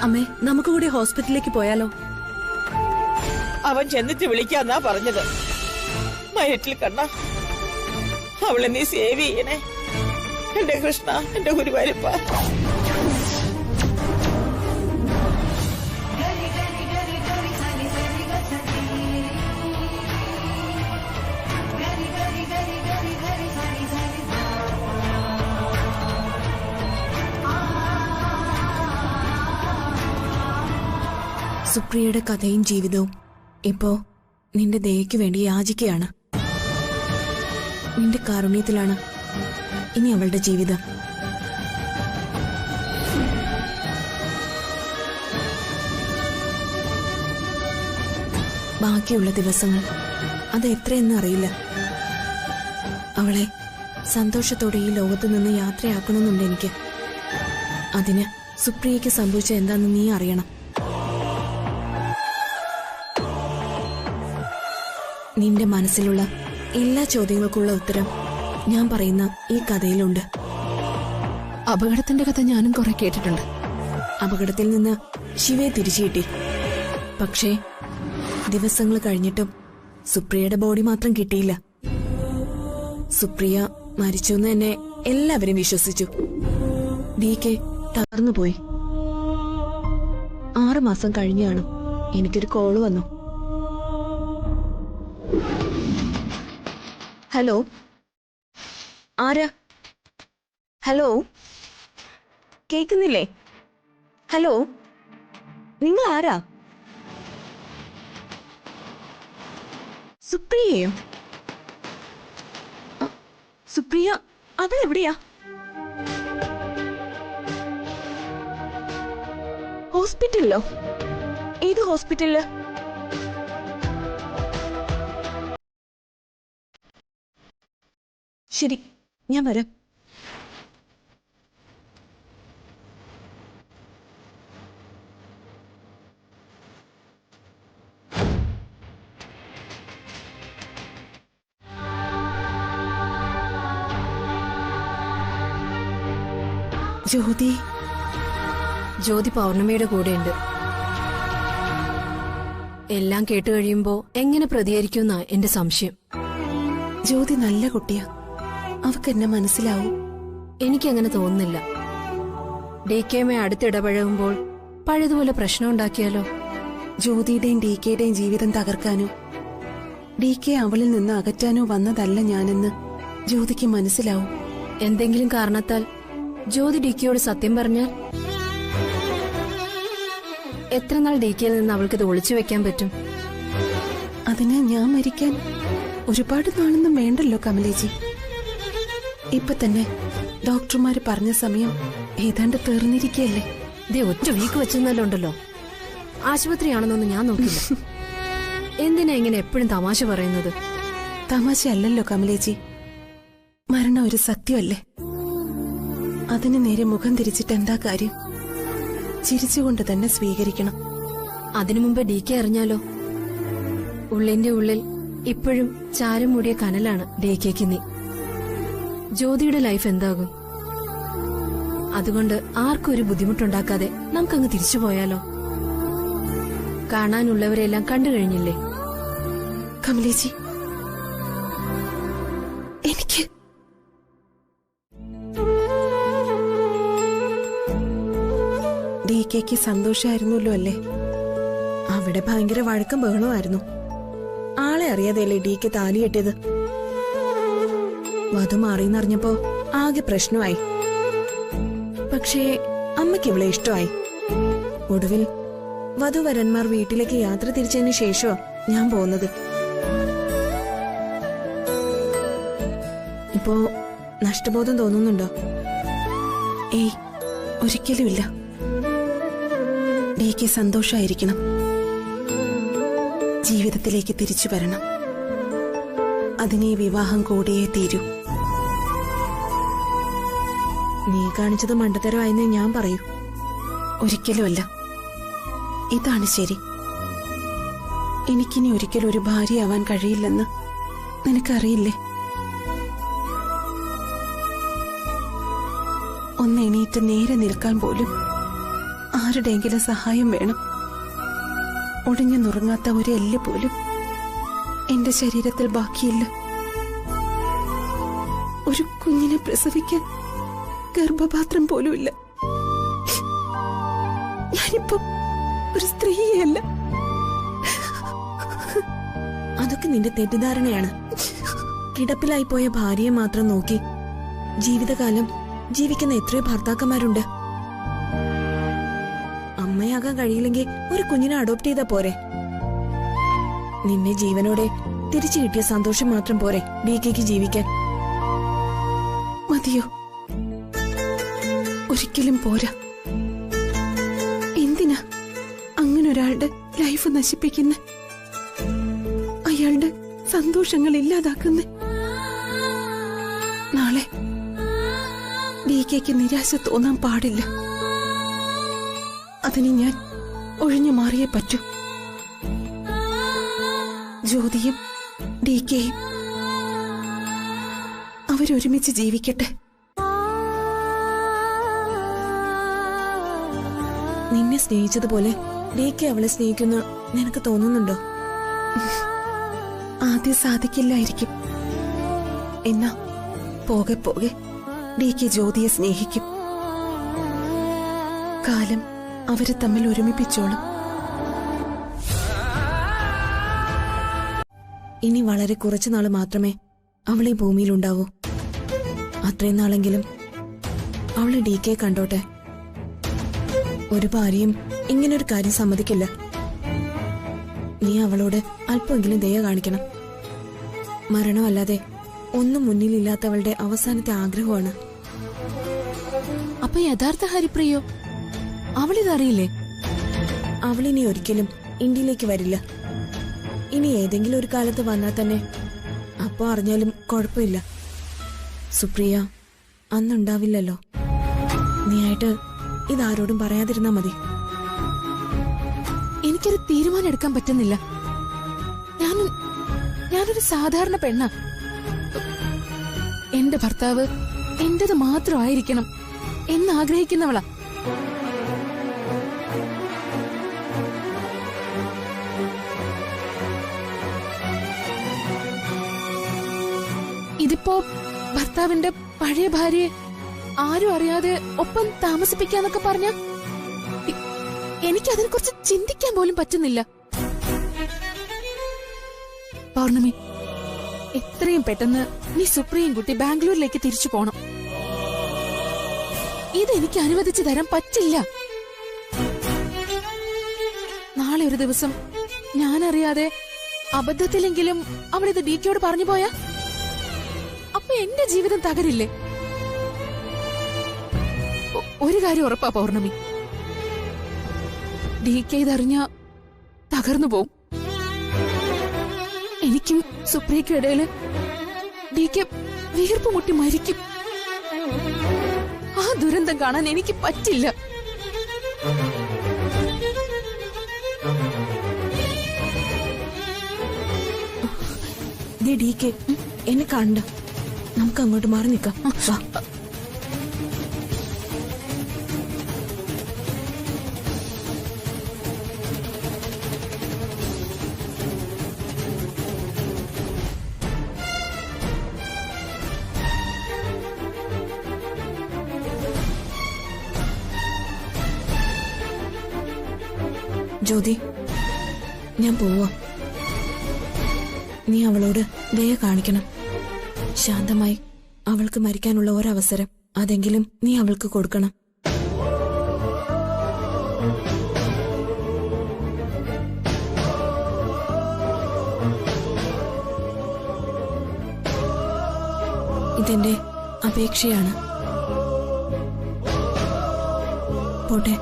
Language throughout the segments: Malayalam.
അമ്മേ, നമുക്ക് കൂടി ഹോസ്പിറ്റലിലേക്ക് പോയാലോ? അവൻ ചെന്നിട്ട് വിളിക്കാന്നാ പറഞ്ഞത്. മയറ്റിൽ കണ്ണ അവളെ നീ സേവ് ചെയ്യണേ എന്റെ കൃഷ്ണ, എന്റെ ഗുരുവായൂരപ്പ. സുപ്രിയയുടെ കഥയും ജീവിതവും ഇപ്പോ നിന്റെ ദയയ്ക്ക് വേണ്ടി യാചിക്കുകയാണ്. നിന്റെ കാരുണ്യത്തിലാണ് ഇനി അവളുടെ ജീവിതം. ബാക്കിയുള്ള ദിവസങ്ങൾ അത് എത്രയെന്ന് അറിയില്ല. അവളെ സന്തോഷത്തോടെ ഈ ലോകത്ത് നിന്ന് യാത്രയാക്കണമെന്നുണ്ട് എനിക്ക്. അതിന് സുപ്രിയയ്ക്ക് സംഭവിച്ച എന്താണെന്ന് നീ അറിയണം. നിന്റെ മനസ്സിലുള്ള എല്ലാ ചോദ്യങ്ങൾക്കുള്ള ഉത്തരം ഞാൻ പറയുന്ന ഈ കഥയിലുണ്ട്. അപകടത്തിന്റെ കഥ ഞാനും കുറെ കേട്ടിട്ടുണ്ട്. അപകടത്തിൽ നിന്ന് ശിവയെ തിരിച്ചു കിട്ടി. പക്ഷേ ദിവസങ്ങൾ കഴിഞ്ഞിട്ടും സുപ്രിയയുടെ ബോഡി മാത്രം കിട്ടിയില്ല. സുപ്രിയ മരിച്ചുവെന്ന് തന്നെ എല്ലാവരും വിശ്വസിച്ചു. DK തകർന്നുപോയി. 6 മാസം കഴിഞ്ഞാണ് എനിക്കൊരു കോള് വന്നു. ഹലോ, ആരാ? ഹലോ, കേൾക്കുന്നില്ലേ? ഹലോ, നിങ്ങൾ ആരാ? സുപ്രിയയോ? സുപ്രിയ അവളെവിടെയാ? ഹോസ്പിറ്റലിലോ? ഏത് ഹോസ്പിറ്റലില്? ശരി, ഞാൻ വരാം. ജ്യോതി. ജ്യോതി പൗർണമിയുടെ കൂടെയുണ്ട്. എല്ലാം കേട്ട് കഴിയുമ്പോ എങ്ങനെ പ്രതികരിക്കുമെന്നാ എന്റെ സംശയം. ജ്യോതി നല്ല കുട്ടിയാ, അവക്ക് എന്നെ മനസ്സിലാവും. എനിക്കങ്ങനെ തോന്നുന്നില്ല. DKയുമായി അടുത്തിടപഴകുമ്പോൾ പഴയതുപോലെ പ്രശ്നം ഉണ്ടാക്കിയാലോ? ജ്യോതിയുടെയും DKയുടെയും ജീവിതം തകർക്കാനോ DK അവളിൽ നിന്ന് അകറ്റാനോ വന്നതല്ല ഞാനെന്ന് ജ്യോതിക്ക് മനസ്സിലാവും. എന്തെങ്കിലും കാരണത്താൽ ജ്യോതി DKയോട് സത്യം പറഞ്ഞാൽ എത്ര നാൾ DKയിൽ നിന്ന് അവൾക്കിത് ഒളിച്ചു വെക്കാൻ പറ്റും? അതിന് ഞാൻ മരിക്കാൻ ഒരുപാട് നാളൊന്നും വേണ്ടല്ലോ കമലേജി. ഇപ്പൊ തന്നെ ഡോക്ടർമാര് പറഞ്ഞ സമയം ഏതാണ്ട് തീർന്നിരിക്കുകയല്ലേ. ഇതേ ഒറ്റ വീക്ക് വെച്ചെന്നല്ലുണ്ടല്ലോ. ആശുപത്രിയാണെന്നൊന്നും ഞാൻ നോക്കില്ല. എന്തിനാ ഇങ്ങനെ എപ്പോഴും തമാശ പറയുന്നത്? തമാശയല്ലല്ലോ കമലേജി, മരണം ഒരു സത്യമല്ലേ. അതിന് നേരെ മുഖം തിരിച്ചിട്ട് എന്താ കാര്യം? ചിരിച്ചുകൊണ്ട് തന്നെ സ്വീകരിക്കണം. അതിനു മുമ്പ് DK അറിഞ്ഞാലോ? ഉള്ളിന്റെ ഉള്ളിൽ ഇപ്പോഴും ചാരം മൂടിയ കനലാണ് DKക്ക് നീ. ജ്യോതിയുടെ ലൈഫ് എന്താകും? അതുകൊണ്ട് ആർക്കും ഒരു ബുദ്ധിമുട്ടുണ്ടാക്കാതെ നമുക്കങ്ങ് തിരിച്ചു പോയാലോ? കാണാനുള്ളവരെല്ലാം കണ്ടു കഴിഞ്ഞില്ലേ? കമലേജി, എനിക്ക് DKക്ക് സന്തോഷമായിരുന്നല്ലോ അല്ലേ? അവിടെ ഭയങ്കര വഴക്കം ബഹളമായിരുന്നു. ആളെ അറിയാതെയല്ലേ DK താലി കെട്ടിയത്. വധു മാറിയെന്നറിഞ്ഞപ്പോ ആകെ പ്രശ്നമായി. പക്ഷേ അമ്മയ്ക്ക് ഇവളെ ഇഷ്ടമായി. ഒടുവിൽ വധുവരന്മാർ വീട്ടിലേക്ക് യാത്ര തിരിച്ചതിന് ശേഷമാ ഞാൻ പോകുന്നത്. ഇപ്പോ നഷ്ടബോധം തോന്നുന്നുണ്ടോ? ഏയ്, ഒരിക്കലുമില്ല. DK സന്തോഷമായിരിക്കണം. ജീവിതത്തിലേക്ക് തിരിച്ചു വരണം. അതിനെ വിവാഹം കൂടിയേ തീരൂ. നീ കാണിച്ചത് മണ്ടത്തരമായെന്നേ ഞാൻ പറയൂ. ഒരിക്കലുമല്ല, ഇതാണ് ശരി. എനിക്കിനി ഒരിക്കലും ഒരു ഭാര്യയാവാൻ കഴിയില്ലെന്ന് നിനക്കറിയില്ലേ? ഒന്ന് എണീറ്റ് നേരെ നിൽക്കാൻ പോലും ആരുടെയെങ്കിലും സഹായം വേണം. ഒടിഞ്ഞു നുറുങ്ങാത്ത ഒരു എല്ല് പോലും എന്റെ ശരീരത്തിൽ ബാക്കിയില്ല. ഒരു കുഞ്ഞിനെ പ്രസവിക്കാൻ ഗർഭപാത്രം പോലുമില്ല. ഞാനിപ്പോ ഒരു സ്ത്രീയല്ല. അതൊക്കെ നിന്റെ തെറ്റിദ്ധാരണയാണ്. കിടപ്പിലായി പോയ ഭാര്യയെ മാത്രം നോക്കി ജീവിതകാലം ജീവിക്കുന്ന എത്രയോ ഭർത്താക്കന്മാരുണ്ട്. അമ്മയാകാൻ കഴിയില്ലെങ്കിൽ ഒരു കുഞ്ഞിനെ അഡോപ്റ്റ് ചെയ്താ പോരെ? നിന്നെ ജീവനോടെ തിരിച്ചു കിട്ടിയ സന്തോഷം മാത്രം പോരെ DKക്ക് ജീവിക്കാൻ? മതിയോ? ഒരിക്കലും പോരാ. എന്തിനാ അങ്ങനെ ഒരാളുടെ ലൈഫ് നശിപ്പിക്കുന്ന, അയാളുടെ സന്തോഷങ്ങൾ ഇല്ലാതാക്കുന്ന? നാളെ DKക്ക് നിരാശ തോന്നാൻ പാടില്ല. അതിന് ഞാൻ ഒഴിഞ്ഞു മാറിയേ പറ്റൂ. ജ്യോതിയും DKയും അവരൊരുമിച്ച് ജീവിക്കട്ടെ. നിന്നെ സ്നേഹിച്ചതുപോലെ DK അവളെ സ്നേഹിക്കുന്ന നിനക്ക് തോന്നുന്നുണ്ടോ? ആദ്യം സാധിക്കില്ലായിരിക്കും. എന്നാ പോകെ പോകെ DK ജ്യോതിയെ സ്നേഹിക്കും. കാലം അവരെ തമ്മിൽ ഒരുമിപ്പിച്ചോളും. ഇനി വളരെ കുറച്ചു നാള് മാത്രമേ അവൾ ഈ ഭൂമിയിലുണ്ടാവൂ. അത്രയും നാളെങ്കിലും അവള് DK കണ്ടോട്ടെ. ഒരു ഭാര്യയും ഇങ്ങനൊരു കാര്യം സമ്മതിക്കില്ല. നീ അവളോട് അല്പമെങ്കിലും ദയ കാണിക്കണം. മരണമല്ലാതെ ഒന്നും മുന്നിലില്ലാത്തവളുടെ അവസാനത്തെ ആഗ്രഹമാണ്. അപ്പൊ യഥാർത്ഥ ഹരിപ്രിയോ അവളിതറിയില്ലേ? അവളിനി ഒരിക്കലും ഇന്ത്യയിലേക്ക് വരില്ല. ഇനി ഏതെങ്കിലും ഒരു കാലത്ത് വന്നാൽ തന്നെ അപ്പൊ അറിഞ്ഞാലും കുഴപ്പമില്ല. സുപ്രിയ അന്നുണ്ടാവില്ലല്ലോ. നീയായിട്ട് ഇതാരോടും പറയാതിരുന്നാ മതി. എനിക്കൊരു തീരുമാനം എടുക്കാൻ പറ്റുന്നില്ല. ഞാനൊരു സാധാരണ പെണ്ണാ. എന്റെ ഭർത്താവ് എന്റേത് മാത്രമായിരിക്കണം എന്നാഗ്രഹിക്കുന്നവളാ. ഇതിപ്പോ ഭർത്താവിന്റെ പഴയ ഭാര്യയെ ആരും അറിയാതെ ഒപ്പം താമസിപ്പിക്കാന്നൊക്കെ പറഞ്ഞ എനിക്കതിനെ കുറിച്ച് ചിന്തിക്കാൻ പോലും പറ്റുന്നില്ല. പൗർണമി, എത്രയും പെട്ടെന്ന് നീ സുപ്രിയും കുട്ടി ബാംഗ്ലൂരിലേക്ക് തിരിച്ചു പോണം. ഇതെനിക്ക് അനുവദിച്ചു തരാൻ പറ്റില്ല. നാളെ ഒരു ദിവസം ഞാനറിയാതെ അബദ്ധത്തിലെങ്കിലും അവളിത് DKയോട് പറഞ്ഞു പോയാ അപ്പൊ എന്റെ ജീവിതം തകരില്ലേ? ഒരു കാര്യം ഉറപ്പാ പൗർണമി, DK ഇതറിഞ്ഞ തകർന്നു പോവും. എനിക്കും സുപ്രിയയ്ക്കും ഇടയില് DK വീർപ്പ് മുട്ടി മരിക്കും. ആ ദുരന്തം കാണാൻ എനിക്ക് പറ്റില്ല. DK എന്നെ കണ്ട, നമുക്ക് അങ്ങോട്ട് മാറി നിൽക്കാം. വാ. ജ്യോതി, ഞാൻ പോവാ. നീ അവളോട് ദയ കാണിക്കണം. ശാന്തമായി അവൾക്ക് മരിക്കാനുള്ള ഒരവസരം അതെങ്കിലും നീ അവൾക്ക് കൊടുക്കണം. ഇതെന്റെ അപേക്ഷയാണ്. പോട്ടെ.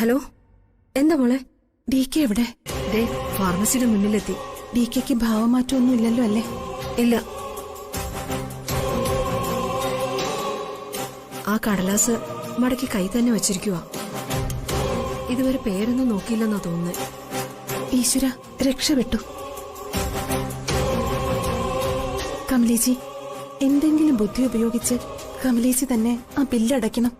ഹലോ, എന്താ മോളെ? ഡി കെ എവിടെ? ദേ ഫാർമസിയുടെ മുന്നിലെത്തി. ഡി കെക്ക് ഭാവമാറ്റമൊന്നും ഇല്ലല്ലോ അല്ലേ? ഇല്ല. ആ കടലാസ് മടക്കി കൈ തന്നെ വച്ചിരിക്കുക. ഇതുവരെ പേരൊന്നും നോക്കിയില്ലെന്നാ തോന്നുന്നത്. ഈശ്വര, രക്ഷപ്പെട്ടു. കമലേച്ചി, എന്തെങ്കിലും ബുദ്ധി ഉപയോഗിച്ച് കമലേച്ചി തന്നെ ആ ബില്ലടയ്ക്കണം.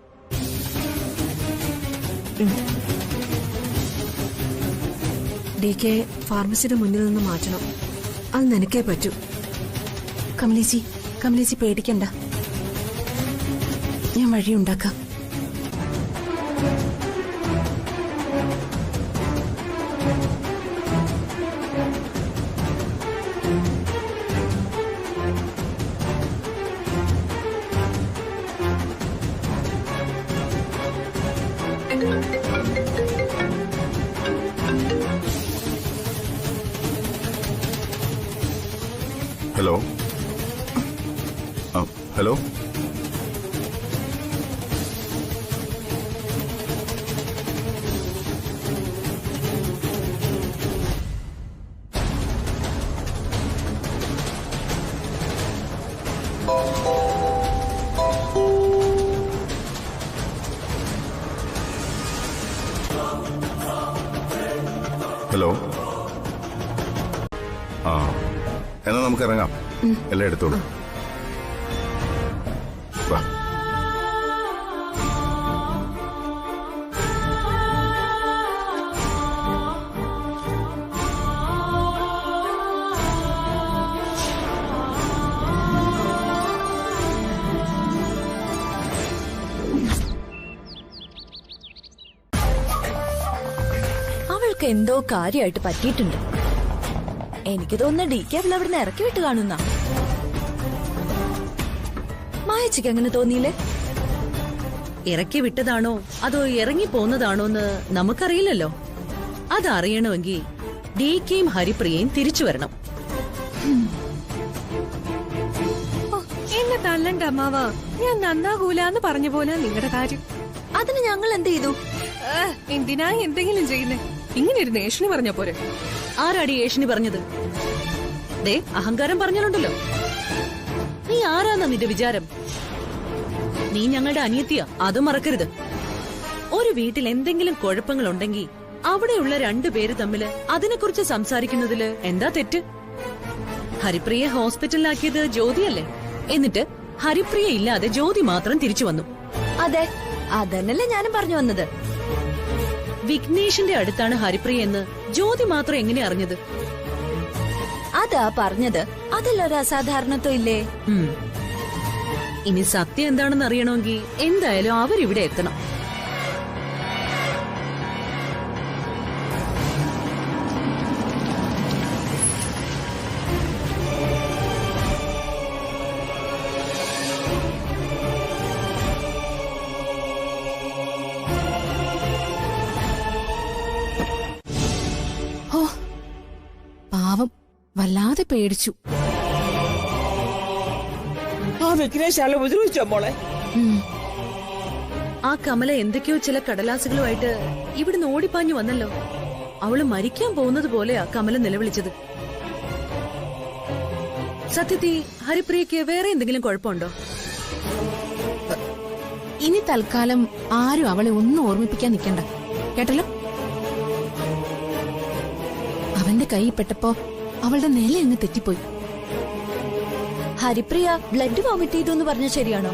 ഡി കെ ഫാർമസിയുടെ മുന്നിൽ നിന്ന് മാറ്റണം. അത് നിനക്കേ പറ്റൂ. കമലേച്ചി പേടിക്കണ്ട, ഞാൻ വഴിയുണ്ടാക്കാം. ഹലോ. ഹലോ. ഹലോ. എന്നാ നമുക്ക് ഇറങ്ങാം. എല്ലാം എടുത്തോളൂ. വാ. അവൾക്ക് എന്തോ കാര്യമായിട്ട് പറ്റിയിട്ടുണ്ട്. എനിക്ക് തോന്നുന്ന ഡി കെ അവൾ അവിടുന്ന് ഇറക്കി വിട്ട് കാണുന്ന. മായച്ചിക്ക് അങ്ങനെ തോന്നിയില്ലേ? ഇറക്കി വിട്ടതാണോ അതോ ഇറങ്ങി പോന്നതാണോന്ന് നമുക്കറിയില്ലല്ലോ. അതറിയണമെങ്കിൽ ഡി കെയും ഹരിപ്രിയയും തിരിച്ചു വരണം. എന്നെ തല്ലണ്ട അമ്മാവ, ഞാൻ നന്നാകൂലെന്ന് പറഞ്ഞ പോലെ നിങ്ങളുടെ കാര്യം. അതിന് ഞങ്ങൾ എന്ത് ചെയ്തു? എന്തിനാ എന്തെങ്കിലും ചെയ്യുന്നേ? ഇങ്ങനെ ഒരു ഏഷണി പറഞ്ഞ പോരെ. ആരാടി ഏഷണി പറഞ്ഞത്? ദേ അഹങ്കാരം പറഞ്ഞാലുണ്ടല്ലോ. നീ ആരാന്നാ നിന്റെ വിചാരം? നീ ഞങ്ങളുടെ അനിയത്തിയാ, അത് മറക്കരുത്. ഒരു വീട്ടിൽ എന്തെങ്കിലും കുഴപ്പങ്ങളുണ്ടെങ്കിൽ അവിടെയുള്ള രണ്ടുപേര് തമ്മില് അതിനെക്കുറിച്ച് സംസാരിക്കുന്നതില് എന്താ തെറ്റ്? ഹരിപ്രിയെ ഹോസ്പിറ്റലിലാക്കിയത് ജ്യോതിയല്ലേ? എന്നിട്ട് ഹരിപ്രിയ ഇല്ലാതെ ജ്യോതി മാത്രം തിരിച്ചു വന്നു. അതെ, അതന്നല്ലേ ഞാനും പറഞ്ഞു വന്നത്. വിഘ്നേഷിന്റെ അടുത്താണ് ഹരിപ്രിയ എന്ന് ജ്യോതി മാത്രം എങ്ങനെ അറിഞ്ഞത്? അതാ പറഞ്ഞത്, അതിലൊരു അസാധാരണത്വം ഇല്ലേ? ഇനി സത്യം എന്താണെന്ന് അറിയണമെങ്കിൽ എന്തായാലും അവരിവിടെ എത്തണം. പാവം, വല്ലാതെ പേടിച്ചു. ആ വിഘ്നേഷ് ആളെ ഉപദ്രവിച്ചോ മോളെ? ആ കമല എന്തൊക്കെയോ ചില കടലാസുകളുമായിട്ട് ഇവിടുന്ന് ഓടിപ്പാഞ്ഞു വന്നല്ലോ. അവള് മരിക്കാൻ പോകുന്നത് പോലെയാ കമല നിലവിളിച്ചത്. സത്യത്തിൽ ഹരിപ്രിയക്ക് വേറെ എന്തെങ്കിലും കുഴപ്പമുണ്ടോ? ഇനി തൽക്കാലം ആരും അവളെ ഒന്നും ഓർമ്മിപ്പിക്കാൻ നിൽക്കണ്ട, കേട്ടല്ലോ. അവന്റെ കൈ പെട്ടപ്പോ അവളുടെ നില അങ്ങ് തെറ്റിപ്പോയി. ഹരിപ്രിയ ബ്ലഡ് വോമിറ്റ് ചെയ്തു എന്ന് പറഞ്ഞ ശരിയാണോ?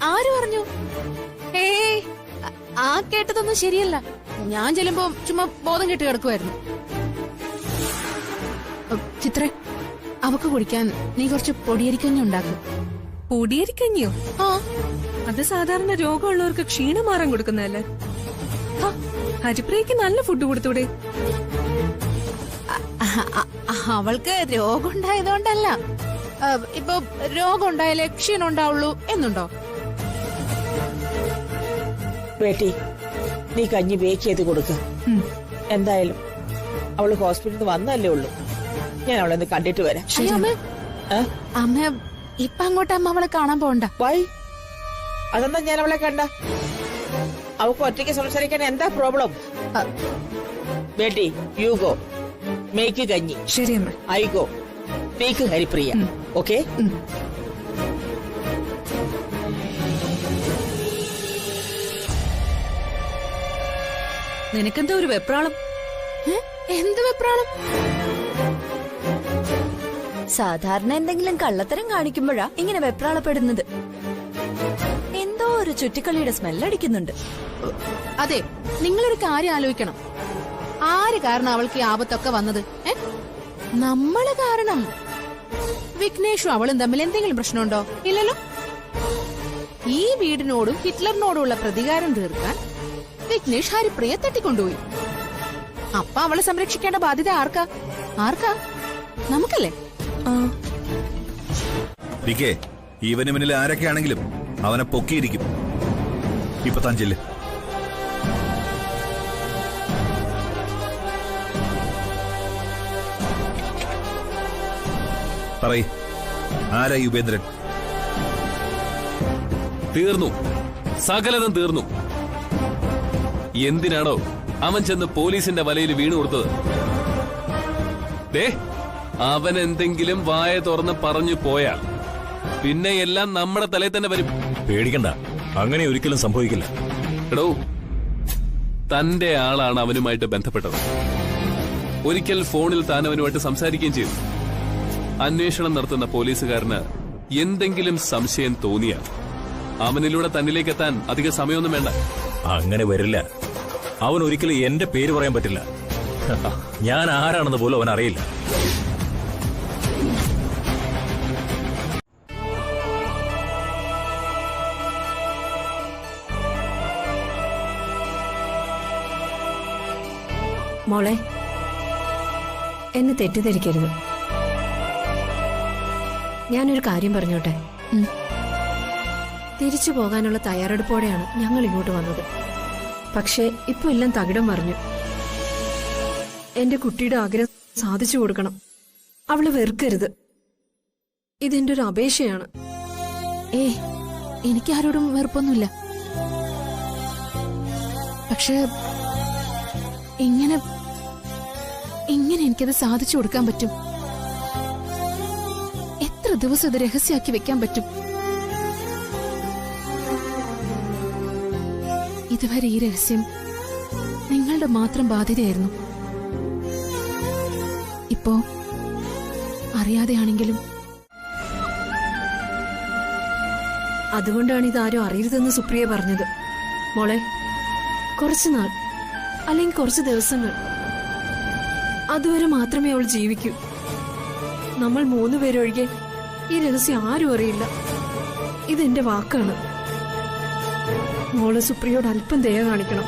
ആര് പറഞ്ഞു? ഏയ്, ആ കേട്ടതൊന്നും ശരിയല്ല. ഞാൻ ചെല്ലുമ്പോ ചുമ്മാ ബോധം കെട്ട് കിടക്കുമായിരുന്നു. ചിത്ര, അവക്ക് കുടിക്കാൻ നീ കുറച്ച് പൊടിയരിക്കഞ്ഞി ഉണ്ടാക്കും. പൊടിയരിക്കഞ്ഞിയോ? ആ, അത് സാധാരണ രോഗമുള്ളവർക്ക് ക്ഷീണം മാറാൻ കൊടുക്കുന്നതല്ലേ. ഹരിപ്രിയക്ക് നല്ല ഫുഡ് കൊടുത്തൂടെ? അവൾക്ക് രോഗം ഉണ്ടായതുകൊണ്ടല്ല. ഇപ്പൊ രോഗം ഉണ്ടായാലേ ക്ഷീണം ഉണ്ടാവുള്ളൂ എന്നുണ്ടോ? ബേട്ടി, നീ കഞ്ഞി ബേക്ക് ചെയ്ത് കൊടുക്ക. എന്തായാലും അവള് ഹോസ്പിറ്റലിൽ വന്നല്ലേ ഉള്ളൂ. ഞാൻ അവളെ ഒന്ന് കണ്ടിട്ട് വരാം. അമ്മ, ഇപ്പൊ അങ്ങോട്ട് അമ്മ അവളെ കാണാൻ പോണ്ട. വൈ? അതെന്താ ഞാൻ അവളെ കണ്ട? അവൾക്ക് ഒറ്റയ്ക്ക് സംസാരിക്കാൻ എന്താ problem? Beti you go, make കഞ്ഞി. ശരി അമ്മ. I go, take Haripriya. Okay? നിനക്കെന്താ ഒരു വെപ്രാളം? എന്ത് വെപ്രാളം? സാധാരണ എന്തെങ്കിലും കള്ളത്തരം കാണിക്കുമ്പോഴാ ഇങ്ങനെ വെപ്രാളപ്പെടുന്നത്. എന്തോ ഒരു ചുറ്റിക്കളിയുടെ സ്മെല്ലടിക്കുന്നുണ്ട്. അതെ, നിങ്ങളൊരു കാര്യം ആലോചിക്കണം. ആര് കാരണം അവൾക്ക് ഈ ആപത്തൊക്കെ വന്നത്? നമ്മള് കാരണം. വിഘ്നേഷും അവളും തമ്മിൽ എന്തെങ്കിലും പ്രശ്നമുണ്ടോ? ഇല്ലല്ലോ. ഈ വീടിനോടും ഹിറ്റ്ലറിനോടുമുള്ള പ്രതികാരം തീർക്കാൻ വിഘ്നേഷ് ഹരിപ്രിയെ തട്ടിക്കൊണ്ടുപോയി. അപ്പൊ അവളെ സംരക്ഷിക്കേണ്ട ബാധ്യത ആർക്കാ? ആർക്കാ? നമുക്കല്ലേ? ഇവന് മുന്നിൽ ആരൊക്കെയാണെങ്കിലും അവനെ പൊക്കിയിരിക്കും. ഇപ്പൊ താൻ ചെല്ല്. പറയ്, ആരാ യുപേന്ദ്രൻ? തീർന്നു, സകലതും തീർന്നു. എന്തിനാണോ അവൻ ചെന്ന് പോലീസിന്റെ വലയിൽ വീണു കൊടുത്തത്? അവൻ എന്തെങ്കിലും വായ തുറന്ന് പറഞ്ഞു പോയാൽ പിന്നെ എല്ലാം നമ്മുടെ തലയിൽ തന്നെ വരും. പേടിക്കണ്ട, അങ്ങനെ ഒരിക്കലും സംഭവിക്കില്ല. എടോ, തന്റെ ആളാണ് അവനുമായിട്ട് ബന്ധപ്പെട്ടത്. ഒരിക്കൽ ഫോണിൽ താൻ അവനുമായിട്ട് സംസാരിക്കുകയും ചെയ്തു. അന്വേഷണം നടത്തുന്ന പോലീസുകാരന് എന്തെങ്കിലും സംശയം തോന്നിയാൽ അവനിലൂടെ തന്നിലേക്ക് എത്താൻ അധിക സമയമൊന്നും വേണ്ട. അങ്ങനെ വരില്ല. അവൻ ഒരിക്കലും എന്റെ പേര് പറയാൻ പറ്റില്ല. ഞാൻ ആരാണെന്ന് പോലും അവൻ അറിയില്ല. മോളെ, എന്നെ തെറ്റിദ്ധരിക്കരുത്. ഞാനൊരു കാര്യം പറഞ്ഞോട്ടെ. തിരിച്ചു പോകാനുള്ള തയ്യാറെടുപ്പോടെയാണ് ഞങ്ങൾ ഇങ്ങോട്ട് വന്നത്. പക്ഷെ ഇപ്പൊ എല്ലാം തകിടം മറിഞ്ഞു. എന്റെ കുട്ടിയുടെ ആഗ്രഹം സാധിച്ചു കൊടുക്കണം. അവള് വെറുക്കരുത്. ഇതെന്റെ ഒരു അപേക്ഷയാണ്. എനിക്കാരോടും വെറുപ്പൊന്നുമില്ല. പക്ഷെ എങ്ങനെ എനിക്കത് സാധിച്ചു കൊടുക്കാൻ പറ്റും? എത്ര ദിവസം ഇത് രഹസ്യമാക്കി വെക്കാൻ പറ്റും? ഇതുവരെ ഈ രഹസ്യം നിങ്ങളുടെ മാത്രം ബാധ്യതയായിരുന്നു. ഇപ്പോ അറിയാതെയാണെങ്കിലും. അതുകൊണ്ടാണ് ഇതാരും അറിയരുതെന്ന് സുപ്രിയ പറഞ്ഞത്. മോളെ, കുറച്ചുനാൾ അല്ലെങ്കിൽ കുറച്ച് ദിവസങ്ങൾ, അതുവരെ മാത്രമേ അവൾ ജീവിക്കൂ. നമ്മൾ 3 പേരൊഴികെ ഈ രഹസ്യം ആരും അറിയില്ല. ഇതെന്റെ വാക്കാണ്. മോള് സുപ്രിയോട് അല്പം ദയ കാണിക്കണം.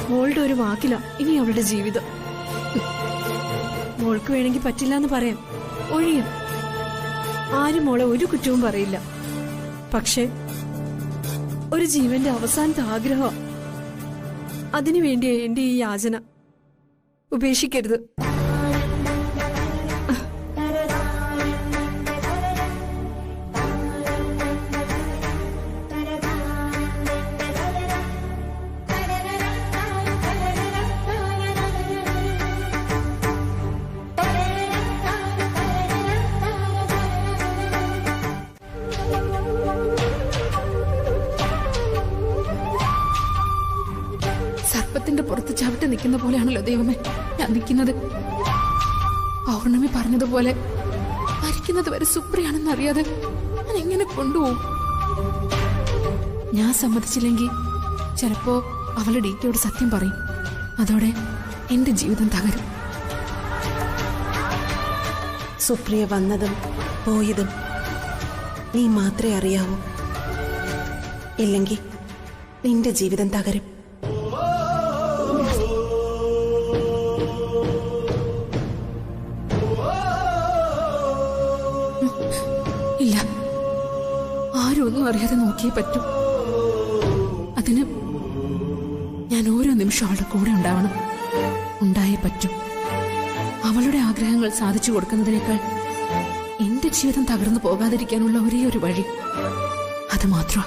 മോളുടെ ഒരു വാക്കില ഇനി അവളുടെ ജീവിതം. മോൾക്ക് വേണമെങ്കിൽ പറ്റില്ല എന്ന് പറയാം, ഒഴിയാം. ആരും മോളെ ഒരു കുറ്റവും പറയില്ല. പക്ഷെ ഒരു ജീവന്റെ അവസാനത്തെ ആഗ്രഹം. അതിനുവേണ്ടിയാ എന്റെ ഈ യാചന. ഉപേക്ഷിക്കരുത്. സർപ്പത്തിന്റെ പുറത്ത് ചവിട്ടി നിൽക്കുന്ന പോലെയാണല്ലോ ദൈവമേ ഞാൻ നിൽക്കുന്നത്. പൗർണമി പറഞ്ഞതുപോലെ മരിക്കുന്നത് വരെ സുപ്രിയാണെന്ന് അറിയാതെ ഞാൻ എങ്ങനെ കൊണ്ടുപോകും? ഞാൻ സമ്മതിച്ചില്ലെങ്കിൽ ചിലപ്പോ അവളുടെ ഡീറ്റയോട് സത്യം പറയും. അതോടെ എന്റെ ജീവിതം തകരും. സുപ്രിയ വന്നതും പോയതും നീ മാത്രമേ അറിയാവൂ. ഇല്ലെങ്കിൽ നിന്റെ ജീവിതം തകരും. ഇല്ല, ആരും ഒന്നും അറിയാതെ നോക്കിയേ പറ്റൂ. അതിന് ഞാൻ ഓരോ നിമിഷം അവളുടെ കൂടെ ഉണ്ടാവണം. ഉണ്ടായേ പറ്റൂ. അവളുടെ ആഗ്രഹങ്ങൾ സാധിച്ചു കൊടുക്കുന്നതിനേക്കാൾ എന്റെ ജീവിതം തകർന്നു പോകാതിരിക്കാനുള്ള ഒരേ ഒരു വഴി അത് മാത്രം.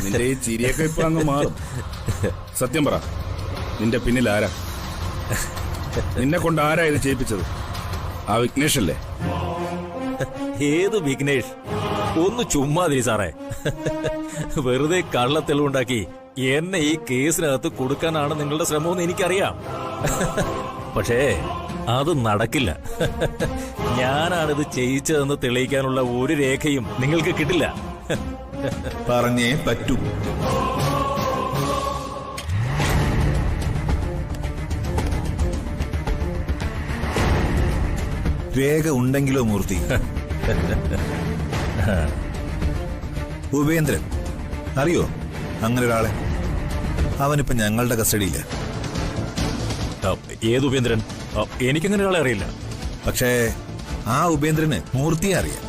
നിന്റെ ഈ ചിരിയൊക്കെ ഇപ്പൊ അങ്ങ് മാറും. സത്യം പറ, നിന്റെ പിന്നിൽ ആരാ? നിന്നെ കൊണ്ട് ആരാ ഇത് ചെയ്യിപ്പിച്ചത്? ആ വിഘ്നേഷ് അല്ലേ? ഏത് വിഘ്നേഷ്? ഒന്ന് ചുമ്മാതിരി സാറേ. വെറുതെ കള്ളത്തെളിവുണ്ടാക്കി എന്നെ ഈ കേസിനകത്ത് കൊടുക്കാനാണ് നിങ്ങളുടെ ശ്രമമെന്ന് എനിക്കറിയാം. പക്ഷേ അത് നടക്കില്ല. ഞാനാണിത് ചെയ്യിച്ചതെന്ന് തെളിയിക്കാനുള്ള ഒരു രേഖയും നിങ്ങൾക്ക് കിട്ടില്ല. പറഞ്ഞേ പറ്റൂ. രേഖ ഉണ്ടെങ്കിലോ മൂർത്തി? ഉപേന്ദ്രൻ അറിയോ അങ്ങനെ ഒരാളെ? അവനിപ്പോ ഞങ്ങളുടെ കസ്റ്റഡിയില്ല. ഏത് ഉപേന്ദ്രൻ? എനിക്കങ്ങനെ ഒരാളെ അറിയില്ല. പക്ഷേ ആ ഉപേന്ദ്രന് മൂർത്തിയെ അറിയാം.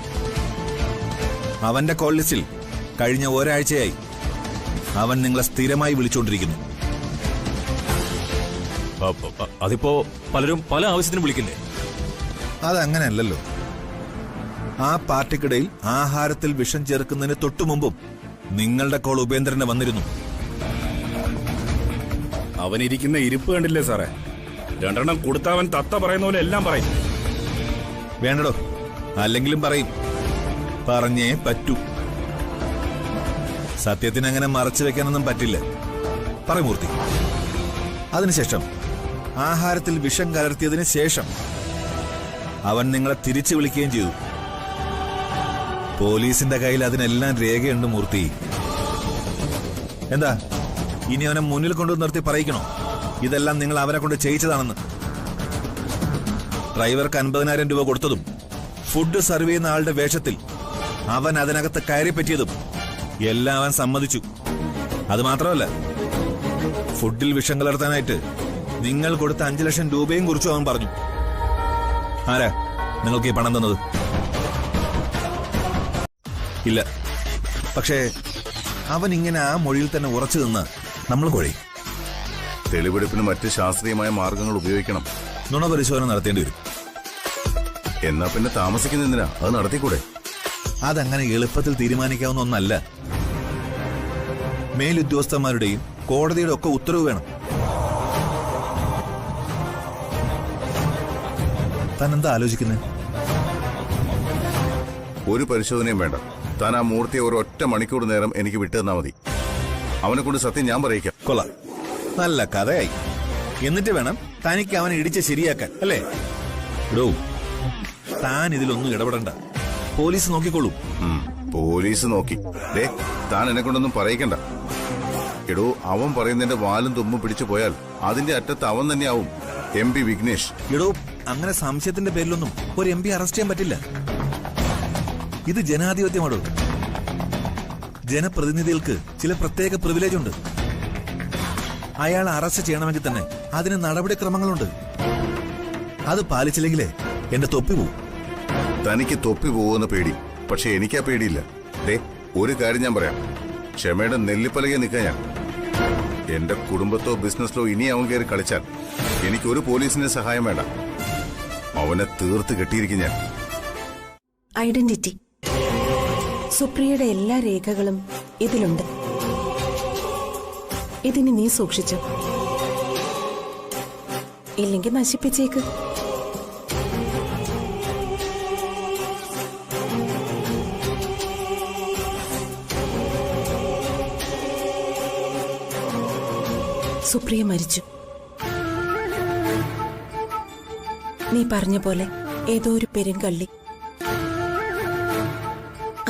അവന്റെ കോൾ ലിസ്റ്റിൽ കഴിഞ്ഞ ഒരാഴ്ചയായി അവൻ നിങ്ങളെ സ്ഥിരമായി വിളിച്ചുകൊണ്ടിരിക്കുന്നു. അതിപ്പോ പലരും പല ആവശ്യത്തിനും വിളിക്കില്ലേ? അതങ്ങനെയല്ലല്ലോ. ആ പാർട്ടിക്കിടയിൽ ആഹാരത്തിൽ വിഷം ചേർക്കുന്നതിന് തൊട്ടുമുമ്പും നിങ്ങളുടെ കോൾ ഉപേന്ദ്രന് വന്നിരുന്നു. അവനിരിക്കുന്ന ഇരിപ്പ് കണ്ടില്ലേ സാറേ? രണ്ടെണ്ണം കൊടുത്തവൻ തത്ത പറയുന്ന പോലെ എല്ലാം പറയും. വേണ്ടടോ, അല്ലെങ്കിലും പറയും. പറഞ്ഞേ പറ്റൂ. സത്യത്തിന് അങ്ങനെ മറച്ചു വെക്കാനൊന്നും പറ്റില്ല. പറമൂർത്തി. അതിനുശേഷം ആഹാരത്തിൽ വിഷം കലർത്തിയതിന് ശേഷം അവൻ നിങ്ങളെ തിരിച്ചു വിളിക്കുകയും ചെയ്തു. പോലീസിന്റെ കയ്യിൽ അതിനെല്ലാം രേഖയുണ്ട് മൂർത്തി. എന്താ ഇനി അവനെ മുന്നിൽ കൊണ്ടു നിർത്തി പറയിക്കണോ ഇതെല്ലാം നിങ്ങൾ അവനെ കൊണ്ട് ചെയ്യിച്ചതാണെന്ന്? ഡ്രൈവർക്ക് 50,000 രൂപ കൊടുത്തതും ഫുഡ് സർവ് ചെയ്യുന്ന ആളുടെ വേഷത്തിൽ അവൻ അതിനകത്ത് കയറി പറ്റിയതും എല്ലാം അവൻ സമ്മതിച്ചു. അത് മാത്രമല്ല, ഫുഡിൽ വിഷം കലർത്താനായിട്ട് നിങ്ങൾ കൊടുത്ത 5 ലക്ഷം രൂപയും കുറിച്ചു അവൻ പറഞ്ഞു. ആരാ നിങ്ങൾക്ക് ഈ പണം തന്നത്? ഇല്ല. പക്ഷേ അവൻ ഇങ്ങനെ ആ മൊഴിയിൽ തന്നെ ഉറച്ചു നിന്ന് നമ്മൾ കുഴയും. തെളിവെടുപ്പിന് മറ്റ് ശാസ്ത്രീയമായ മാർഗങ്ങൾ ഉപയോഗിക്കണം. നുണ പരിശോധന നടത്തേണ്ടി വരും. എന്നാ പിന്നെ താമസിക്കുന്നതിനാ അത് നടത്തിക്കൂടെ? അതങ്ങനെ എളുപ്പത്തിൽ തീരുമാനിക്കാവുന്ന ഒന്നല്ല. മേലുദ്യോഗസ്ഥന്മാരുടെയും കോടതിയുടെ ഒക്കെ ഉത്തരവ് വേണം. താൻ എന്താ ആലോചിക്കുന്നത്? ഒരു പരിശോധനയും വേണ്ട. താൻ ആ മൂർത്തിയെ ഒരു ഒറ്റ മണിക്കൂർ നേരം എനിക്ക് വിട്ടുതന്നാ മതി. അവനെ കൊണ്ട് സത്യം ഞാൻ പറയിക്കാം. കൊള്ളാം, നല്ല കഥയായി. എന്നിട്ട് വേണം തനിക്ക് അവനെ ഇടിച്ച് ശരിയാക്കാൻ, അല്ലേ? ഇടോ, താൻ ഇതിലൊന്നും ഇടപെടണ്ട. പോലീസ് നോക്കിക്കോളൂ. പോലീസ് നോക്കി. താൻ എന്നെ കൊണ്ടൊന്നും പറയിക്കണ്ട. എടോ, അവൻ പറയുന്നതിന്റെ വാലും തുമ്പും പിടിച്ചു പോയാൽ അതിന്റെ അറ്റത്ത് അവൻ തന്നെയാവും MP വിഘ്നേഷ്. എടോ, അങ്ങനെ സംശയത്തിന്റെ പേരിലൊന്നും ഒരു MP അറസ്റ്റ് ചെയ്യാൻ പറ്റില്ല. ഇത് ജനാധിപത്യമാണോ? ജനപ്രതിനിധികൾക്ക് ചില പ്രത്യേക പ്രിവിലേജ് ഉണ്ട്. അയാളെ അറസ്റ്റ് ചെയ്യണമെങ്കിൽ തന്നെ അതിന് നടപടിക്രമങ്ങളുണ്ട്. അത് പാലിച്ചില്ലെങ്കിലേ എന്റെ തൊപ്പി പോവും. തനിക്ക് തൊപ്പി പോകുന്ന പേടി, പക്ഷെ എനിക്കാ പേടിയില്ല. ഒരു കാര്യം ഞാൻ പറയാം. ക്ഷമയുടെ നെല്ലിപ്പലകെ നിൽക്കാൻ ഞാൻ. എന്റെ കുടുംബത്തോ ബിസിനസ്സിലോ ഇനി അവൻ കയറി കളിച്ചാൽ എനിക്കൊരു പോലീസിന്റെ സഹായം വേണ്ട. അവനെ തീർത്ത് കെട്ടിയിരിക്കും ഞാൻ. ഐഡന്റിറ്റി. സുപ്രിയയുടെ എല്ലാ രേഖകളും ഇതിലുണ്ട്. ഇതിന് നീ സൂക്ഷിച്ചു. ഇല്ലെങ്കിൽ നശിപ്പിച്ചേക്ക്. സുപ്രിയ മരിച്ചു. നീ പറഞ്ഞ പോലെ ഏതോ ഒരു പെരുങ്കള്ളി.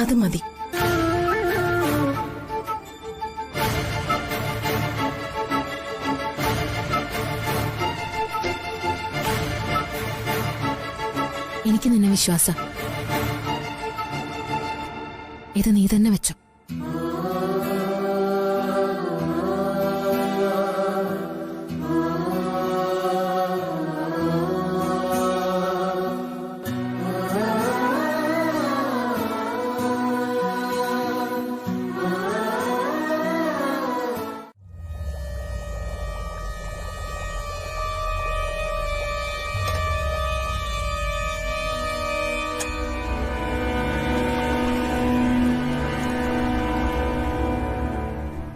അത് മതി. എനിക്ക് നിന്നെ വിശ്വാസം. ഇത് നീ തന്നെ വെച്ചോ.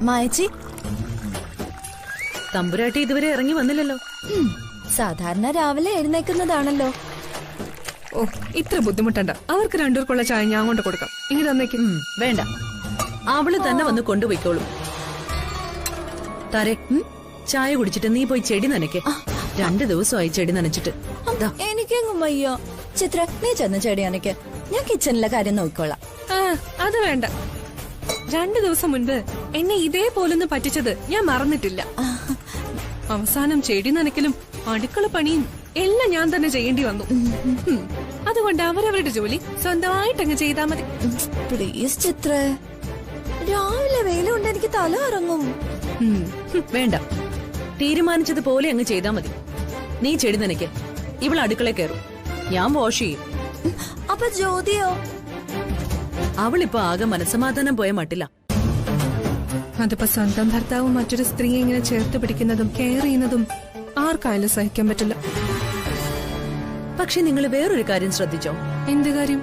മായച്ചി, തമ്പുരാട്ടി ഇതുവരെ ഇറങ്ങി വന്നില്ലല്ലോ. സാധാരണ രാവിലെ എഴുന്നേക്കുന്നതാണല്ലോ. ഓ, ഇത്ര ബുദ്ധിമുട്ടണ്ട. അവർക്ക് രണ്ടുപേർക്കുള്ള ചായ ഞാൻ കൊണ്ട് കൊടുക്കാം. ഇങ്ങനെ തന്നേക്കും. വേണ്ട, അവള് തന്നെ വന്ന് കൊണ്ടുപോയിക്കോളും. താരെ, ചായ കുടിച്ചിട്ട് നീ പോയി ചെടി നനയ്ക്ക്. 2 ദിവസമായി ചെടി നനച്ചിട്ട്. എനിക്കെങ്ങും വയ്യോ. ചിത്ര, നീ ചെന്ന് ചെടി നനയ്ക്ക്. ഞാൻ കിച്ചണിലെ കാര്യം നോക്കിക്കോളാം. അത് വേണ്ട. 2 ദിവസം മുൻപ് എന്നെ ഇതേപോലൊന്ന് പറ്റിച്ചത് ഞാൻ മറന്നിട്ടില്ല. അവസാനം ചെടി നനയ്ക്കലും അടുക്കള പണിയും എല്ലാം ഞാൻ തന്നെ ചെയ്യേണ്ടി വന്നു. അതുകൊണ്ട് അവരവരുടെ ജോലി സ്വന്തമായിട്ടങ്ങ് ചെയ്താൽ മതി. പ്ലീസ് ചിത്ര, രാവിലെ വെയിലുകൊണ്ട് എനിക്ക് തല ഇറങ്ങും. വേണ്ട, തീരുമാനിച്ചതുപോലെ അങ്ങ് ചെയ്താ മതി. നീ ചെടി നനയ്ക്ക്, ഇവൾ അടുക്കളയിൽ കയറും, ഞാൻ വാഷ് ചെയ്യും. അപ്പൊ ജ്യോതിയോ? അവളിപ്പോ ആകെ മനസ്സമാധാനം പോയ മട്ടില്ല. അതിപ്പോ സ്വന്തം ഭർത്താവും മറ്റൊരു സ്ത്രീയെ ഇങ്ങനെ ചേർത്ത് പിടിക്കുന്നതും കെയർ ചെയ്യുന്നതും ആർക്കായാലും സഹിക്കാൻ പറ്റില്ല. പക്ഷെ നിങ്ങൾ വേറൊരു കാര്യം ശ്രദ്ധിച്ചോ? എന്ത് കാര്യം?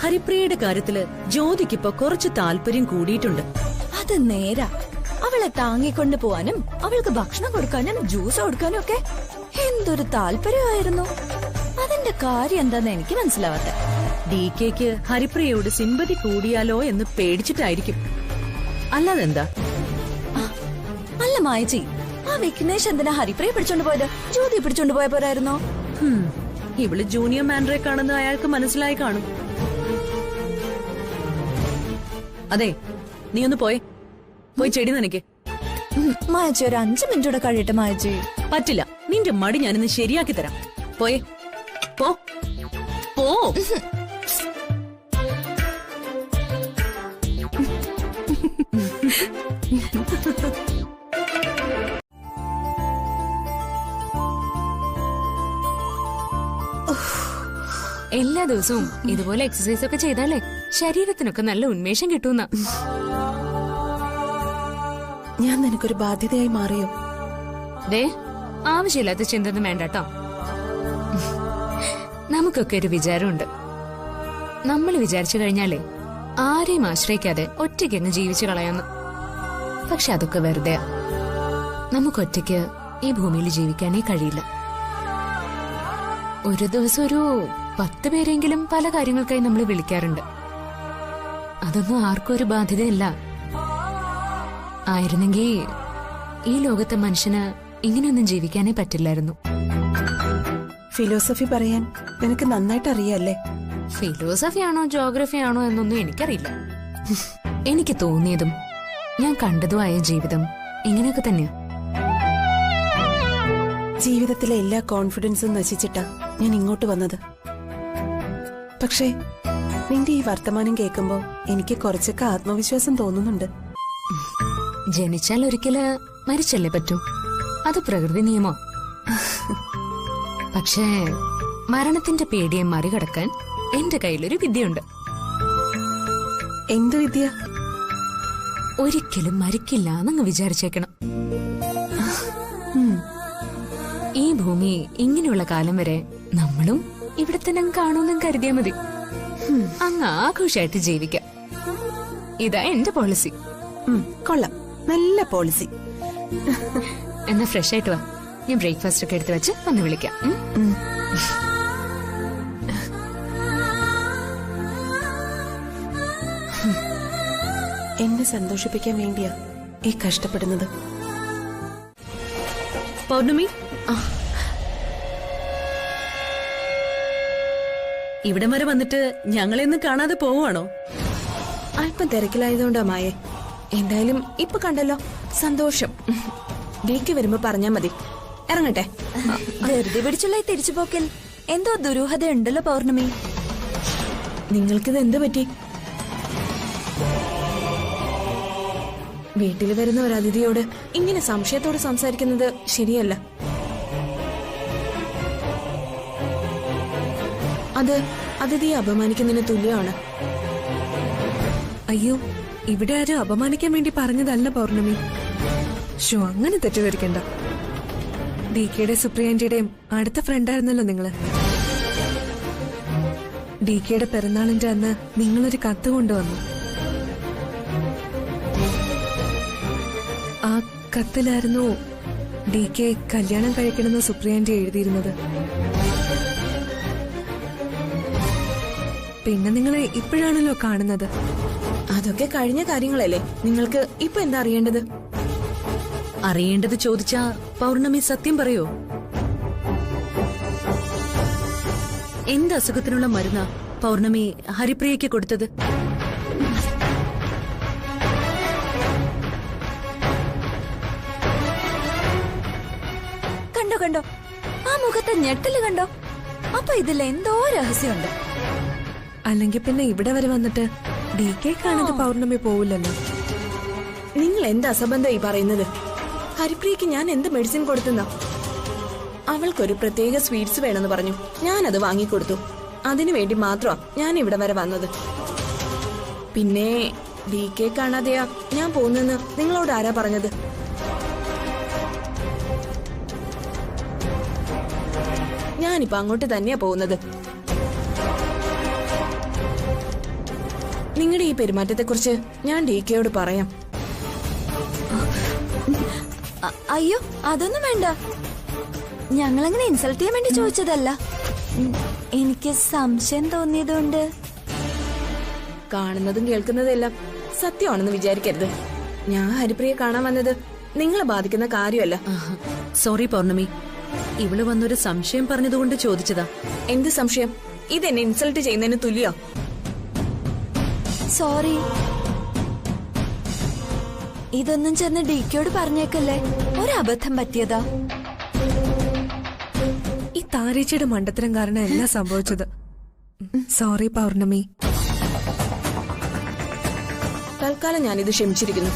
ഹരിപ്രിയയുടെ കാര്യത്തില് ജ്യോതിക്കിപ്പോ കുറച്ച് താല്പര്യം കൂടിയിട്ടുണ്ട്. അത് നേരാ. അവളെ താങ്ങിക്കൊണ്ട് പോവാനും അവൾക്ക് ഭക്ഷണം കൊടുക്കാനും ജ്യൂസ് കൊടുക്കാനും ഒക്കെ എന്തൊരു താല്പര്യമായിരുന്നു. അതിന്റെ കാര്യം എന്താന്ന് എനിക്ക് മനസ്സിലാവാത്ത. DKക്ക് ഹരിപ്രിയയോട് സിമ്പതി കൂടിയാലോ എന്ന് പേടിച്ചിട്ടായിരിക്കും. അല്ലാതെന്താ? അല്ല മായച്ചി, ആ വിഘ്നേഷ് എന്തിനാ ഹരിപ്രിയ പിടിച്ചോണ്ട് പോയത്? ജ്യോതി പിടിച്ചോണ്ട് പോയ പോരായിരുന്നോ? ഇവള് ജൂനിയർ മാൻഡ്രേക്കാണെന്ന് അയാൾക്ക് മനസ്സിലായി കാണും. അതെ, നീ ഒന്ന് പോയി ചെടി നനയ്ക്ക്. മായച്ചി, ഒരു 5 മിനിറ്റ് കൂടെ കഴിയട്ടെ മായച്ചി. പറ്റില്ല, നിന്റെ മടി ഞാനിന്ന് ശരിയാക്കി തരാം. പോയേ, പോ പോ. എല്ലാ ദിവസവും ഇതുപോലെ എക്സസൈസ് ഒക്കെ ചെയ്താലേ ശരീരത്തിനൊക്കെ നല്ല ഉന്മേഷം കിട്ടുന്ന. ഞാൻ നിനക്കൊരു ബാധ്യതയായി മാറിയോ? ദേ, ആവശ്യമില്ലാത്ത ചിന്തയൊന്നും വേണ്ടട്ടോ. നമുക്കൊക്കെ ഒരു വിചാരമുണ്ട്. നമ്മൾ വിചാരിച്ചു കഴിഞ്ഞാലേ ആരെയും ആശ്രയിക്കാതെ ഒറ്റയ്ക്കങ്ങ് ജീവിച്ചു കളയാന്ന്. പക്ഷെ അതൊക്കെ വെറുതെ. നമുക്കൊറ്റയ്ക്ക് ഈ ഭൂമിയിൽ ജീവിക്കാനേ കഴിയില്ല. ഒരു ദിവസം ഒരു 10 പേരെങ്കിലും പല കാര്യങ്ങൾക്കായി നമ്മൾ വിളിക്കാറുണ്ട്. അതൊന്നും ആർക്കും ഒരു ബാധ്യതയല്ല. ആയിരുന്നെങ്കിൽ ഈ ലോകത്തെ മനുഷ്യന് ഇങ്ങനെയൊന്നും ജീവിക്കാനേ പറ്റില്ലായിരുന്നു. ഫിലോസഫി പറയാൻ നിനക്ക് നന്നായിട്ട് അറിയാല്ലേ? ഫിലോസഫി ആണോ ജോഗ്രഫി ആണോ എന്നൊന്നും എനിക്കറിയില്ല. എനിക്ക് തോന്നിയതും ഞാൻ കണ്ടതുമായ ജീവിതം ഇങ്ങനെയൊക്കെ തന്നെയാ. ജീവിതത്തിലെ എല്ലാ കോൺഫിഡൻസും നശിച്ചിട്ടാ ഞാൻ ഇങ്ങോട്ട് വന്നത്. പക്ഷേ നിന്റെ ഈ വർത്തമാനം കേൾക്കുമ്പോ എനിക്ക് കുറച്ചൊക്കെ ആത്മവിശ്വാസം തോന്നുന്നുണ്ട്. ജനിച്ചാൽ ഒരിക്കല് മരിച്ചല്ലേ പറ്റൂ. അത് പ്രകൃതി നിയമം. പക്ഷേ മരണത്തിന്റെ പേടിയെ മറികടക്കാൻ എന്റെ കയ്യിലൊരു വിദ്യയുണ്ട്. എന്ത് വിദ്യ? ഒരിക്കലും മരിക്കില്ല എന്നങ്ങ് വിചാരിച്ചേക്കണം. ഈ ഭൂമി ഇങ്ങനെയുള്ള കാലം വരെ നമ്മളും ഇവിടെ തന്നെ കാണുമെന്നും കരുതിയാ മതി. അങ്ങ് ആഘോഷമായിട്ട് ജീവിക്കാം. ഇതാ എന്റെ പോളിസി. കൊള്ളാം, നല്ല പോളിസി. എന്നാ ഫ്രഷ് ആയിട്ട് വാ. ഞാൻ ബ്രേക്ക്ഫാസ്റ്റ് ഒക്കെ എടുത്ത് വെച്ച് വന്ന് വിളിക്കാം. എന്നെ സന്തോഷിപ്പിക്കാൻ വേണ്ടിയാ ഈ കഷ്ടപ്പെടുന്നത്. പൗർണമി, ഇവിടം വരെ വന്നിട്ട് ഞങ്ങളെയൊന്നും കാണാതെ പോവുകയാണോ? അല്പം തിരക്കിലായതുകൊണ്ടാ മായേ. എന്തായാലും ഇപ്പൊ കണ്ടല്ലോ, സന്തോഷം. വീക്ക് വരുമ്പോ പറഞ്ഞാ മതി. ഇറങ്ങട്ടെ. ധൃതി പിടിച്ചുള്ള ഈ തിരിച്ചുപോക്കൽ എന്തോ ദുരൂഹത ഉണ്ടല്ലോ പൗർണമി. നിങ്ങൾക്കിത് എന്ത് പറ്റി? വീട്ടിൽ വരുന്ന ഒരു അതിഥിയോട് ഇങ്ങനെ സംശയത്തോട് സംസാരിക്കുന്നത് ശരിയല്ല. അത് അതിഥിയെ അപമാനിക്കുന്നതിന് തുല്യമാണ്. അയ്യോ, ഇവിടെ ആരും അപമാനിക്കാൻ വേണ്ടി പറഞ്ഞതല്ല പൗർണമി. അങ്ങനെ തെറ്റിദ്ധരിക്കണ്ട. DKയുടെ സുപ്രിയാന്റിയുടെയും അടുത്ത ഫ്രണ്ടായിരുന്നല്ലോ നിങ്ങള്. DKയുടെ പിറന്നാളിന്റെ അന്ന് നിങ്ങളൊരു കത്ത് കൊണ്ടുവന്നു. കത്തിലായിരുന്നു ഡി കെ കല്യാണം കഴിക്കണമെന്ന് സുപ്രിയാന്റി എഴുതിയിരുന്നത്. പിന്നെ നിങ്ങളെ ഇപ്പോഴാണല്ലോ കാണുന്നത്. അതൊക്കെ കഴിഞ്ഞ കാര്യങ്ങളല്ലേ. നിങ്ങൾക്ക് ഇപ്പൊ എന്താ അറിയേണ്ടത്? അറിയേണ്ടത് ചോദിച്ചാ പൗർണമി സത്യം പറയോ? എന്ത് അസുഖത്തിനുള്ള മരുന്നാ പൗർണമി ഹരിപ്രിയയ്ക്ക് കൊടുത്തത്? കണ്ടോ കണ്ടോ, ആ മുഖത്തെ ഞെട്ടല് കണ്ടോ? അപ്പൊ ഇതിൽ എന്തോ രഹസ്യമുണ്ട്. അല്ലെങ്കിൽ പിന്നെ ഇവിടെ വരെ വന്നിട്ട് ഡി കെ കാണാതെ പൗർണമി പോവില്ലല്ലോ. നിങ്ങൾ എന്ത് അസംബന്ധമായി പറയുന്നത്? ഹരിപ്രിയക്ക് ഞാൻ എന്ത് മെഡിസിൻ കൊടുത്തുന്ന? അവൾക്കൊരു പ്രത്യേക സ്വീറ്റ്സ് വേണമെന്ന് പറഞ്ഞു. ഞാനത് വാങ്ങിക്കൊടുത്തു. അതിനു വേണ്ടി മാത്രമാ ഞാൻ ഇവിടെ വരെ വന്നത്. പിന്നെ ഡി കെ കാണാതെയാ ഞാൻ പോകുന്നെന്ന് നിങ്ങളോട് ആരാ പറഞ്ഞത്? ഞാനിപ്പോ അങ്ങോട്ട് തന്നെയാ പോകുന്നത്. നിങ്ങളുടെ ഈ പെരുമാറ്റത്തെക്കുറിച്ച് ഞാൻ ഡി കെയോട് പറയാം. അയ്യോ, അതൊന്നും വേണ്ട. ഞങ്ങളങ്ങനെ ഇൻസൾട്ട് ചെയ്യാൻ വേണ്ടി ചോദിച്ചതല്ല. എനിക്ക് സംശയം തോന്നിയതുകൊണ്ട്. കാണുന്നതും കേൾക്കുന്നതും എല്ലാം സത്യമാണെന്ന് വിചാരിക്കരുത്. ഞാൻ ഹരിപ്രിയെ കാണാൻ വന്നത് നിങ്ങളെ ബാധിക്കുന്ന കാര്യമല്ല. സോറി പൗർണമി, ഇവള് വന്നൊരു സംശയം പറഞ്ഞതുകൊണ്ട് ചോദിച്ചതാ. എന്ത് സംശയം? ഇതെന്നെ ഇൻസൾട്ട് ചെയ്യുന്നതിന് തുല്യോ? സോറി. ഇതൊന്നും ചെന്ന് ഡി കെയോട് പറഞ്ഞേക്കല്ലേ. ഒരു അബദ്ധം പറ്റിയതാ. ഈ താരേച്ചിയുടെ മണ്ടത്തരം കാരണം എല്ലാം സംഭവിച്ചത്. സോറി പൗർണമി. തൽക്കാലം ഞാനിത് ക്ഷമിച്ചിരിക്കുന്നു.